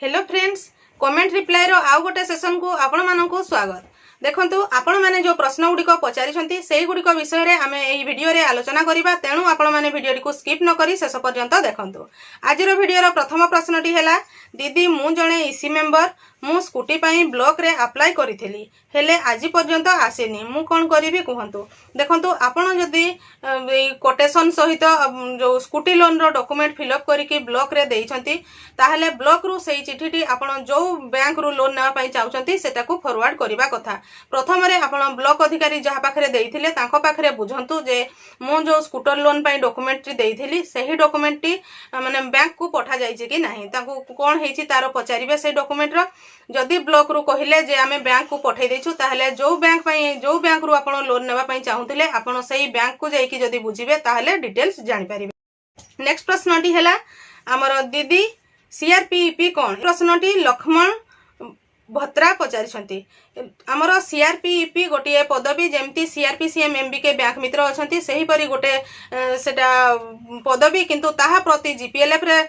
Hello friends, comment reply रो आउ गोटे session को आपण मानकु स्वागत। देखंतु आपण माने जो प्रश्न गुडी को पचारिछंती सेही गुडी को विषय रे आमे एही वीडियो रे आलोचना करिबा, तेनु आपण माने वीडियो को स्किप न करी शेष पर्यंत देखंतु। आजिर वीडियो रो प्रथम प्रश्नटी हैला, दीदी मु जणे ईसी मेंबर मु स्कूटी पई ब्लॉक रे अप्लाई करिथिली हेले आजि पर्यंत आसेनी, मु कोन करिवि कहंतु। देखंतु आपण जदी कोटेशन सहित जो स्कूटी लोन रो डॉक्यूमेंट फिलअप करिकि ब्लॉक रे देइछंती ताहले ब्लॉक रु सेही चिठीटी आपण जो बैंक रु लोन नेवा पई चाहुछंती सेटाकू फॉरवर्ड करिबा कथा। प्रथम रे आपण ब्लॉक अधिकारी जहा पाखरे देइथिले तांको पाखरे बुझंतु जे मु जो स्कूटर लोन पई डॉक्यूमेंट टी देइथिली सेही डॉक्यूमेंट टी माने बैंक को पठा जाइछि कि नाही, तांको कोन हेछि तारो पचारिबे से डॉक्यूमेंट रो। जदि ब्लॉक रु कहिले जे आमे बैंक को पठै देछु ताहले जो बैंक रु आपण लोन नेवा पई चाहुथिले आपण सेही बैंक को जाइकि जदि बुझिबे ताहले डिटेल्स जानि परिबे। नेक्स्ट प्रश्नटी हैला, हमर दीदी सीआरपीईपी कोन। प्रश्नटी लक्ष्मण भत्रा पचारिछंती। हमर सीआरपीईपी गोटे पदवी जेमती सीआरपीसीएम एमबीके बैंक मित्र अछंती सेही परी गोटे सेटा पदवी, किंतु ताहा प्रति जीपीएलएफ रे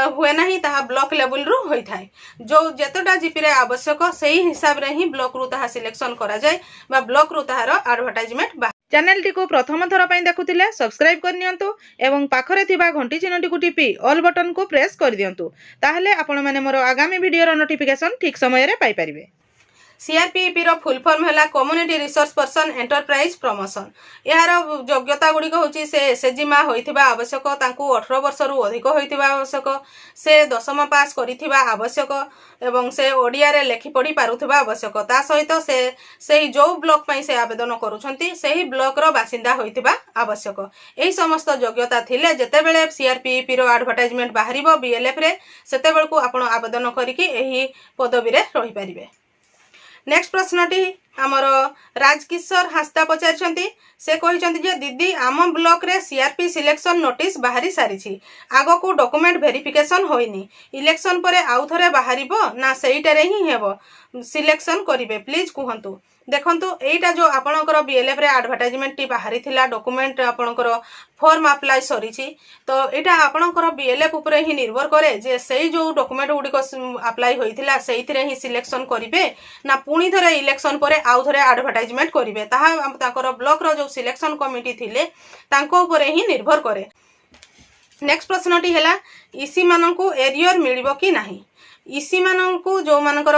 हुए नाही, ताहा ब्लॉक लेवल रु होई थाए। जो जेतटा जीपी रे आवश्यक सेही हिसाब रे ही ब्लॉक रु ताहा सिलेक्शन करा जाय बा ब्लॉक रु ताहार एडवर्टाइजमेंट बा। चैनल टी को प्रथम थर पई देखुथिले सब्सक्राइब कर नियंतु एवं पाखरे थिबा घंटी चिन्हटी को टिपी ऑल बटन को प्रेस कर दियंतु, ताहले आपण माने मोर आगामी वीडियो रो नोटिफिकेशन ठीक समय रे पाई परिबे। सीआरपीईपी रो फुल फॉर्म हैला community resource person enterprise promotion. यार योग्यता गुडी होची से एसएचजी मा होइथिबा आवश्यक, तांकू 18 वर्ष रु अधिक होइथिबा आवश्यक, से 10मा पास करिथिबा आवश्यक एवं से ओडिया रे लेखि पढी पारुथिबा आवश्यक। ता सहित से जो ब्लॉक पई से आवेदन करूछंती सेही ब्लॉक रो बासिंदा होइथिबा आवश्यक। एही समस्त योग्यता थिले जेतेबेले सीआरपीईपी रो एडवर्टाइजमेंट बाहरिबो बीएलएफ रे सेतेबेलकू आपण आवेदन करिकि एही पदवी रे रहि परिबे। नेक्स्ट प्रश्नटी आमर राजकिशोर हास्ता पचारिछंती। से कहिछंती जे दीदी आम ब्लॉक रे सीआरपी सिलेक्शन नोटिस बाहरी सारिछि, आगो को डॉक्यूमेंट वेरिफिकेशन होइनी, इलेक्शन परे आउ थरे बाहरिबो ना सेइटारे ही हेबो सिलेक्शन करिवे, प्लीज कहंतु। देखंतु एटा जो आपणकर बीएलएफ रे एडवर्टाइजमेंट टी बाहरी थिला डॉक्यूमेंट आपणकर फॉर्म अप्लाई सरीछि, तो एटा आपणकर बीएलएफ ऊपर ही निर्भर करे जे सेही जो डॉक्यूमेंट गुडी को अप्लाई होइथिला सेइथिरे ही सिलेक्शन करिवे ना पुणी थरे इलेक्शन परे आउ थरे एडवर्टाइजमेंट करिवे, ताहा ताकर ब्लॉक रो जो सिलेक्शन कमिटी थिले तांको ऊपर ही निर्भर करे। नेक्स्ट प्रश्नटी हैला, ईसी माननकू एरियर मिलिबो कि नाही। ईसी माननकू जो मानकर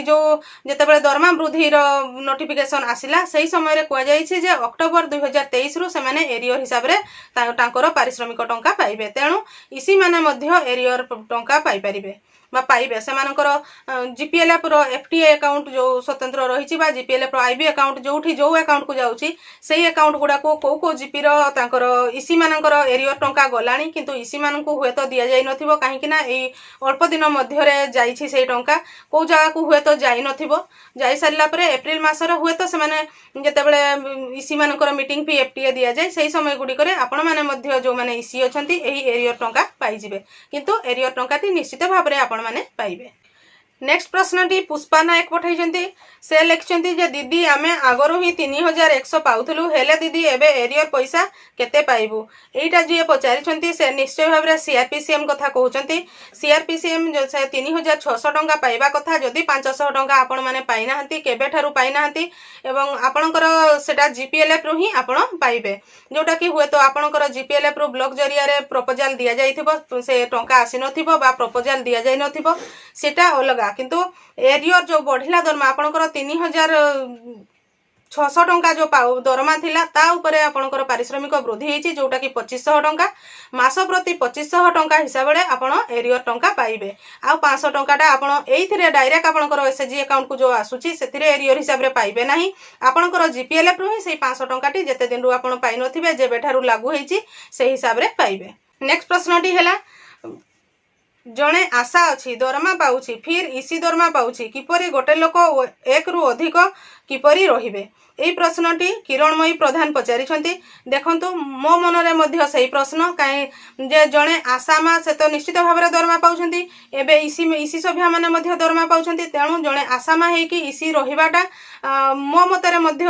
जो जेतेबेले दरमा वृद्धि रो नोटिफिकेशन आसिला सेही समय रे कोआ जाईछि जे अक्टोबर 2023 रु से माने एरियर हिसाब रे तांकर पारिश्रमिक टंका पाइबे, तेणु ईसी माने मध्य एरियर टंका पाइ परिबे बा पाइबे। से मानकर जीपीएलएफ रो एफटीए अकाउंट जो स्वतंत्र रहिछि बा जीपीएलएफ रो आईबी अकाउंट जोठी जो अकाउंट को जाउछि सेही अकाउंट गुडा को जीपी रो तांकर ईसी मानकर एरियर टंका गलाणी, किंतु ईसी मानकू हुए तो दिया जाई नथिबो काहेकि ना एई अल्प दिन मध्य रे जाईछि सेही टंका को जगह को हुए तो जाई नथिबो, जाई सारला परे एप्रिल मास रे हुए तो से माने जेतेबेले ईसी मानकर मीटिंग फी एफटीए दिया जाय सेही समय गुडी करे आपण माने मध्य जो माने ईसी अछंती एही एरियर टंका पाई जिवे, किंतु एरियर टंकाटी निश्चित भाव रे आपण माने पाइबे। नेक्स्ट प्रश्नटी पुष्पा नायक पठाइछंती। से लिखछंती जे दीदी आमे आगरु ही 3100 पाउथलु हेले दीदी एबे एरियर पैसा केते पाइबु। एटा जे पचारिछंती से निश्चय भाव रे सीआरपीसीएम कथा कहउछंती। सीआरपीसीएम जो से 3600 टंका पाइबा कथा, जदी 500 टंका आपण माने पाइ नाहंती केबे ठारु पाइ नाहंती एवं आपणकर सेटा जीपीएलएफ रु ही आपण पाइबे, जोटा कि हुए तो आपणकर जीपीएलएफ रु ब्लॉक जरिया रे प्रपोजल दिया जाइथिबो, से टंका आसी नथिबो बा प्रपोजल दिया जाई नथिबो सेटा अलगा, किंतु एरियर जो बढ़िला दरमा आपणकर 3600 टंका जो दरमा थिला ता ऊपर आपणकर पारिश्रमिक वृद्धि हेछि, जोटा कि 2500 टंका मास प्रति 2500 टंका हिसाब रे आपण एरियर टंका पाइबे। आ 500 टंकाटा आपण एइथिरे डायरेक्ट आपणकर एसएचजी अकाउंट को जो आसुची सेथिरे एरियर हिसाब रे पाइबे नाही, आपणकर जीपीएलएफ रु ही सेही 500 टंकाटी जेते दिन रु आपण पाइ नथिबे जेबे ठारु लागू हेछि सेही हिसाब रे पाइबे। नेक्स्ट प्रश्नटी हैला, जणे आशा अछि दरमा पाउछि फिर ईसी दरमा पाउछि, किपरि गोटे लोक एक रु अधिक किपरि रहिबे। एई प्रश्नटी किरणमयी प्रधान पचारिछंती। देखंतु मो मनरे मध्य सही प्रश्न काई जे जणे आसामा से तो निश्चित भाबरे दरमा पाउछंती। एबे इसी सभ्या माने मध्य दरमा पाउछंती। तेणु जणे आसामा हेकी इसी रहिबाटा मो मतरे मध्य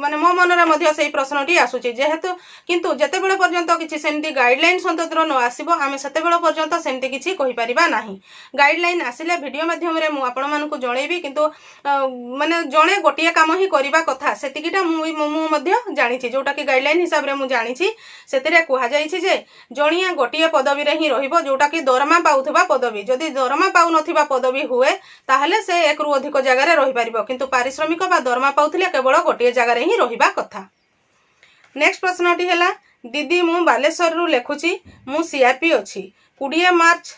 माने मो मनरे मध्य सही प्रश्नटी आसुची। जेहेतु किंतु जेतेबेले पर्यंत किछि सेमती गाइडलाइन स्वतंत्र न आसीबो आमे सेतेबेले पर्यंत सेमती किछि कहि परिबा नाही। गाइडलाइन आसिले वीडियो माध्यम रे मु आपण मानकु जणैबी किंतु माने जणे गोटिए काम ही करिबा कथा सेतिकिटा मु मध्य जानिछि। जोटा कि गाइडलाइन हिसाब रे मु जानिछि सेतिरे कुहा जाइछि जे जणिया गोटिए पदवी रे ही रहिबो जोटा कि दरमा पाउथबा पदवी। जदि दरमा पाउ नथिबा पदवी हुए ताहले से एक रु अधिक जगह रे रहि परिबो किंतु पारिश्रमिक बा दरमा पाउथिले केवल गोटिए जगह रे ही रहिबा कथा। नेक्स्ट प्रश्नटी हैला दीदी मु बालेश्वर रु लेखुची मु सीआरपी अछि 20 मार्च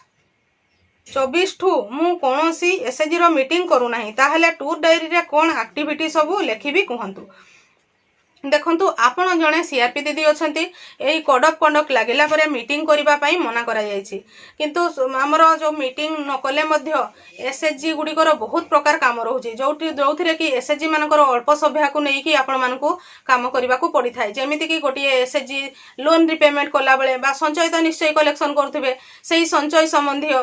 24 ठू मु कोनोसी एसएजी रो मीटिंग करू नाही ताहले टूर डायरी रे कोन एक्टिविटी सब लेखिबी कहंतु। देखंतु आपण जणे सीआरपी दीदी अछंती एई कोड ऑफ कंडक्ट लागिला परे मीटिंग करिबा पई मना करा जायछि किंतु हमरो जो मीटिंग न कले मध्य एसएचजी गुडिकर बहुत प्रकार काम रहउछि जोथिरे कि एसएचजी मानकर अल्प सभ्या को नेकी आपण मानकू काम करिबा को पड़ी थाय। जेमिति कि गोटिए एसएचजी लोन रिपेमेंट कला बेले बा संचय तो निश्चय कलेक्शन करथुबे सेही संचय संबंधी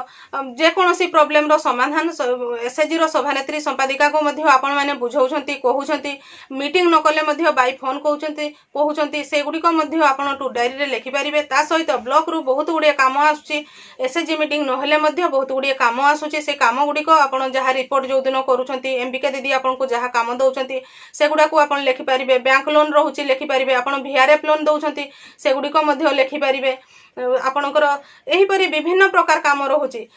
जे कोनोसी प्रॉब्लम रो समाधान एसएचजी रो सभानेत्री संपादिका को मध्य आपण माने बुझौछंती कहउछंती। मीटिंग न कले मध्य बाय फोन कहउछंती से गुडिक मध्य आपण टू डायरी रे लिखि परिबे। ता सहित ब्लॉक रु बहुत गुडिए काम आसुची एसएचजी मीटिंग न हेले मध्य बहुत गुडिए काम आसुची। से काम गुडिक आपण जहा रिपोर्ट जो दिन करूछंती एमबीके दीदी आपण को जहा काम दउछंती से गुडा को आपण लिखि परिबे। बैंक लोन रहउची लिखि परिबे। आपण वीआरएफ लोन दउछंती से गुडिक मध्य लिखि परिबे। आपणकर एही परि विभिन्न प्रकार काम रहउची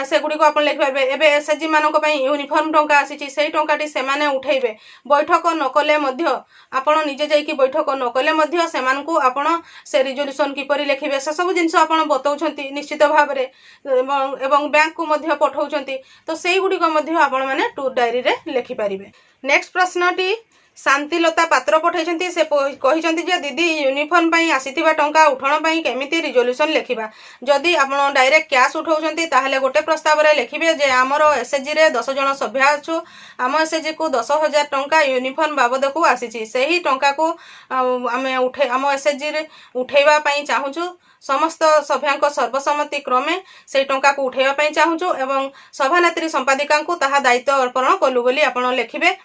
से गुडी को आपण लिखि परिबे। एबे एसएचजी मानको पई यूनिफॉर्म टंका आसीची सेही टंकाटी से माने उठेइबे। बैठक न कले मध्य आपण निजे जाई कि बैठक न कले मध्य से मानकू आपण से रिजोल्यूशन किपरि लिखिबे से सब जिंस आपण बतौछंती निश्चित भाबरे एवं बैंक को मध्य पठौछंती। तो सेही गुडी को मध्य आपण माने टूर डायरी रे लिखि परिबे। नेक्स्ट प्रश्नटी शांतिलता पात्र पठाइछंती से कहिछंती जे दीदी यूनिफॉर्म पई आसीथिबा टंका उठण पई केमिति रिजोल्यूशन लेखिबा। जदि आपण डायरेक्ट कैश उठाउछंती ताहले गोटे प्रस्ताव रे लेखिबे जे हमरो एसएचजी रे 10 जण सभ्य अछु आम एसएचजी को 10,000 टंका यूनिफॉर्म बाबद को आसीची सेही टंका को आमे उठे आम एसएचजी रे उठेबा पई चाहुछु। समस्त सभ्यांक सर्वसम्मति क्रमे से टंका को उठेबा पई चाहुछु एवं सभानेत्री संपादिका को ताहा दायित्व अर्पण कलु बोली आपण लेखिबे।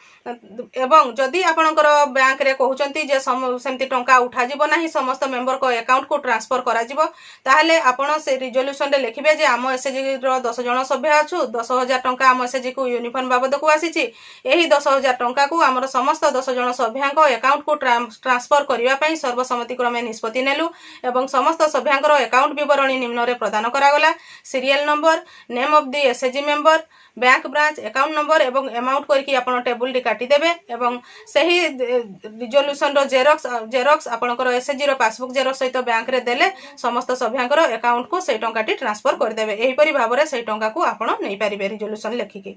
एवं जदि आपणकर बैंक रे कहउचंती जे सेमती टंका उठा जिवो नाही समस्त मेंबर को अकाउंट को ट्रांसफर करा जिवो ताहले आपण से रिजोल्यूशन रे लिखिबे जे आम एसएचजी रो 10 जण सभ्य अछु 10,000 टंका आम एसएचजी को यूनिफॉर्म बाबद को आसीची एही 10,000 टंका को हमर समस्त 10 जण सभ्यांक अकाउंट को ट्रांसफर करिवा पई सर्वसम्मति क्रमे निष्पत्ति नेलु एवं समस्त सभ्यांकर अकाउंट विवरणी निम्न रे प्रदान करा गला। Serial number name of the SHG member bank branch account number एवं अमाउंट करके आपण टेबल रे काटी देबे एवं सही रिजोल्यूशन रो जेरॉक्स आपनकर एसएचजी रो पासबुक जेरॉक्स सहित बैंक रे देले समस्त सभ्यांकर अकाउंट को सेही टंकाटी ट्रांसफर कर देबे। एही परि भाबरे सेही टंका को आपण नै परिबे रिजोल्यूशन लेखिके।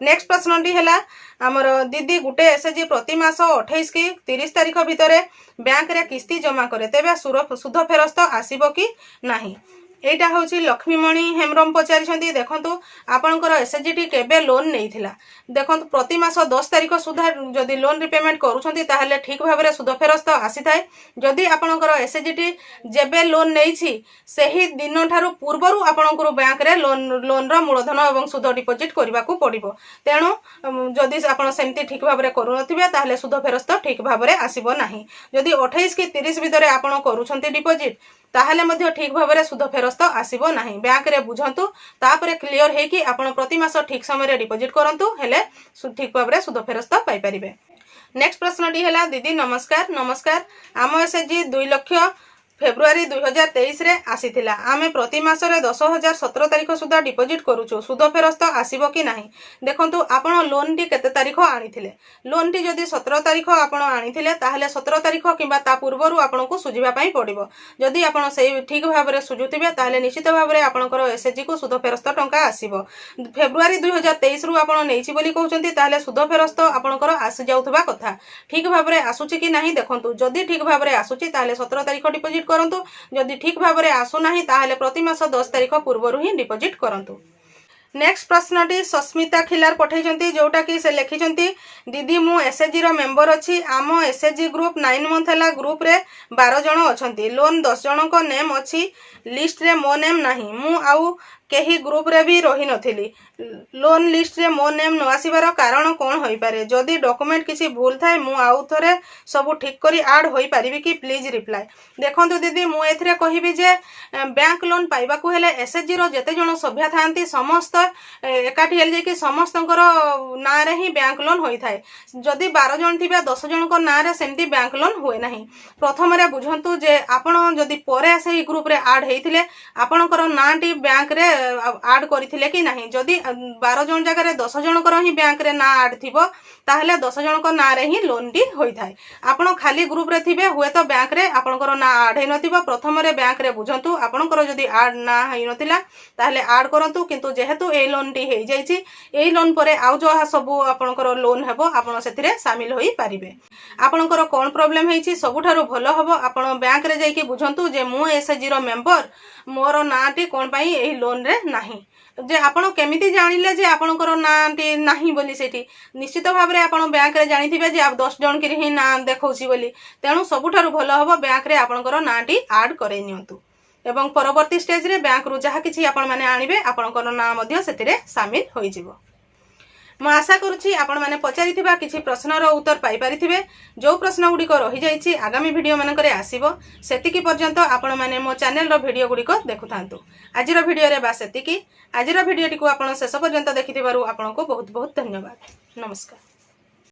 नेक्स्ट प्रश्नटी हैला हमर दीदी गुटे एसएचजी प्रति मास 28 की 30 तारिख भितरे बैंक रे किस्ती जमा करे तेबे सुध फेरस्त आसीबो कि नाही। एटा होची लक्ष्मीमणि हेमरम पचारिछंती। देखंतु आपनकर एसएचजी टी केबे लोन नेइथिला देखंतु प्रति मास 10 तारिख सुधा जदि लोन रिपेमेंट करूछंती ताहले ठीक भाबरे सुध फेरस्त आसीथाय। जदि आपनकर एसएचजी टी जेबे लोन नेइछि सेही दिन ठारू पूर्वरु आपनकर बैंक रे लोन रो मूलधन एवं सुध डिपोजिट करबा को पड़िबो। तेणु जदि आपण सेमती ठीक भाबरे करू नथिबे ताहले सुध फेरस्त ठीक भाबरे आसीबो नाही। जदि 28 की 30 भितरे आपण करूछंती डिपोजिट ताहले मध्य ठीक भाबरे सुध फेरस्त आसीबो नाही। बैंक रे बुझंतु तापरे क्लियर हे कि आपण प्रति मास ठीक समय रे डिपोजिट करंतु हेले ठीक भाबरे सुध फेरस्त पाई परिबे। नेक्स्ट प्रश्नटी हैला दीदी नमस्कार आम एसएचजी 2 लाख फेब्रुआरी 2023 रे आसीथिला आमे प्रति मास रे 10,000 17 तारिख सुधा डिपोजिट करूछु सुध फेरस्त आसीबो कि नाही। देखंतु आपण लोन टी केते तारिख आनिथिले लोन टी जदि 17 तारिख आपण आनिथिले ताहले 17 तारिख किबा ता पूर्वरु आपण को सुजिबा पई पड़िबो। जदि आपण सेही ठीक भाबरे सुजुतिबे ताहले निश्चित भाबरे आपणकर एसएचजी को सुध फेरस्त टंका आसीबो। फेब्रुआरी 2023 रु आपण नेइछि बोली कहउचंती ताहले सुध फेरस्त आपणकर आसी जाउथबा कथा ठीक भाबरे आसुची कि नाही। देखंतु जदि ठीक भाबरे आसुची ताहले 17 तारिख डिपोजिट करंतु जदि ठीक भाबरे आसु नाही ताहले प्रति मास 10 तारिख पूर्वरु ही डिपोजिट करंतु। नेक्स्ट प्रश्नटी सस्मिता खिलार पठाई जोटा कि से लिखिं दीदी मु एसएचजी रो मेंबर अच्छी आम एसएचजी ग्रुप 9 मंथ है ग्रुप रे 12 जन अच्छा लोन 10 जन को नेम अच्छी लिस्ट रे मो नेम नहीं मु आउ कहीं ग्रुप रे भी रही नथिली लोन लिस्ट रे मो नेम न आसीबार कारण कौन होई पारे जदि डॉक्यूमेंट किसी भूल थाए मु आउ थरे सब ठीक करी ऐड होई पारिबी कि प्लीज रिप्लाई देखंतु दीदी मु एथिरे कहिबी जे बैंक लोन पाइबा को हेले एसएचजी रो जते जण सभ्य थांती समस्त एकाठी हेल जे कि समस्तंकर ना रे ही बैंक लोन होई थाए जदि 12 जण थिबा 10 जण को ना रे सेमती बैंक लोन होए नाही प्रथम रे बुझंतु जे आपण जदि परे से ग्रुप रे ऐड हेइथिले आपणकर नाटी बैंक रे ऐड करथिले कि नाही जदि 12 जण जगह रे 10 जण कर ही बैंक रे ना ऐड थिबो ताहले 10 जण को ना रे ही लोन टी होई थाए आपण खाली ग्रुप रे थिबे हुए तो बैंक रे आपणकर ना ऐड हे नथिबो प्रथम रे बैंक रे बुझंतु आपणकर जदि ऐड ना हे नथिला ताहले ऐड करंतु किंतु जेहेतु ए लोन टी हे जाईची ए लोन परे आउ जो सब आपणकर लोन हेबो आपण सेथिरे शामिल होई पारिबे आपणकर कोन प्रॉब्लम हेची सबुठारु भलो हबो आपण बैंक रे जाई कि बुझंतु जे मु एसएचजी रो मेंबर मोर नाटी कोन पई एही लोन रे नाही जे आपण केमिति जानिले जे आपणकर नाटी नाही बोली सेठी निश्चित भाव रे आपण बैंक रे जानिथिबे जे आप 10 जण के ही ना देखौची बोली तेनु सबुठारु भलो हबो बैंक रे आपणकर नाटी ऐड करे नियंतु एवं परवर्ती स्टेज रे बैंक रु जहा किछि आपण माने आनिबे आपणकर ना मध्ये सेतिरे शामिल होई जिवो मु आशा करुछि आपण माने पचारिथिबा किछि प्रश्नर उत्तर पाई परिथिबे जो प्रश्न गुडी को रहि जाईछि आगामी वीडियो मानकरे आसीबो सेतिकी पर्यंत आपण माने मो चैनल रो वीडियो गुडी को देखुथांतु आजिरो वीडियो रे बा सेतिकी आजिरो वीडियोटी को आपण शेष पर्यंत देखिथिबारु आपनको बहुत बहुत धन्यवाद नमस्कार।